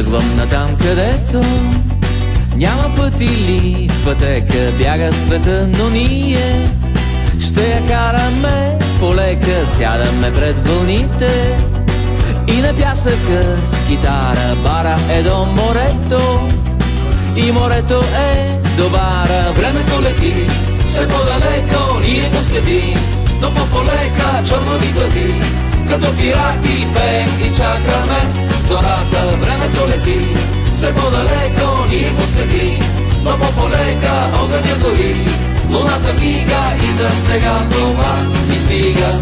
Тръгвам натам, където няма път или пътека, бяга света, но ние ще я караме полека. Сядаме пред вълните и на пясъка с китара. Бара е до морето и морето е до бара. Времето лети все по-далеко, ние го следим, но по-полека чорнови глави, като пирати пеем и чакаме зората. Времето лети все по-далеко, ние го следим, но по-полека огъня гори, луната мига и за сега това ни стига.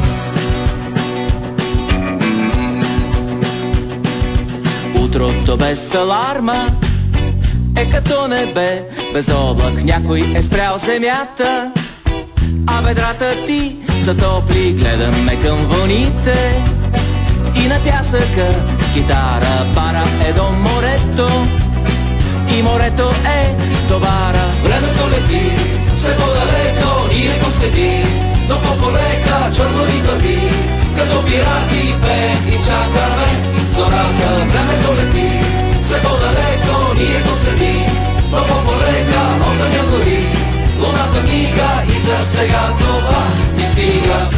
Утрото без аларма е като небе без облак, някой е спрял земята, а ведрата ти са топли. Гледаме към вълните и на пясъка с китара. Бара е до морето и морето е до бара. Времето лети все по-далеко, ние го следим, но по-полека чорнови глави, като пирати пеем и чакаме зората. Времето лети все по-далеко, ние го следим, но по-полека огъня гори, луната мига и за сега това ни стига.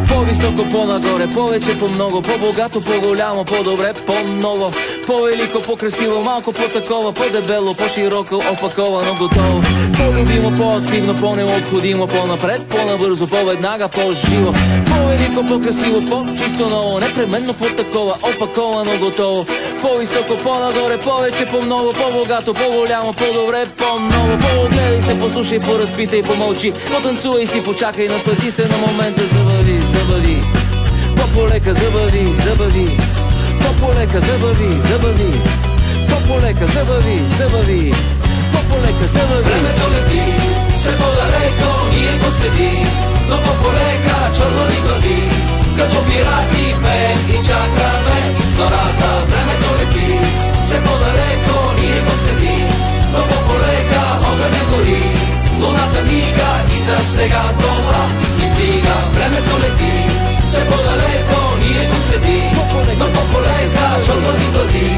По-високо, по-нагоре, повече, по-много, по-богато, по-голямо, по-добре, по-ново, по-велико, по-красиво, малко по-такова, по-дебело, по-широко, опаковано, готово, по-любимо, по-активно, по-необходимо, по-напред, по-набързо, по-веднага, по-живо, по-велико, по-красиво, по-чисто ново, непременно по-такова, опаковано, готово, по-високо, по-нагоре, повече, по-много, по-богато, по-голямо, по-добре, по-ново, по-гледай се, послушай, поразпитай, помълчи, потанцувай си, почакай, наслади се на момента, забави, забави, по-полека, забави, забави, по-полека, забави, забави, по-полека, забави, забави, по-полека, забави. Времето лети все по-далеко, ние го следим, но по-полека чорнови глави, като пирати пеем и чакаме зората. Времето лети все по-далеко, ние го следим, но по-полека огъня гори, луната мига и за сега това ни стига. Времето лети все по-далеко, ние го следим, но по-полека чорнови глави,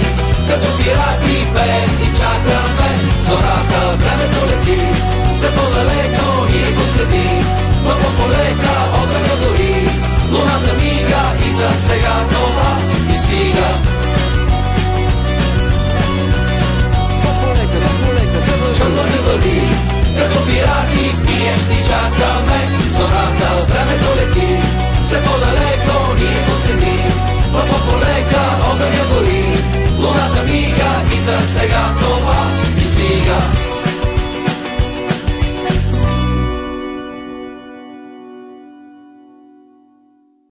като пирати пеем и чакаме зората. Времето лети все по-далеко, ние го следим, но по-полека огъня гори, луната мига и за сега това ни стига. По-полека, по-полека, чорнови глави, като пирати пием и чакаме зората. Времето лети все по-далеко, ние го следим, но по-полека огъня гори, луната мига и за сега това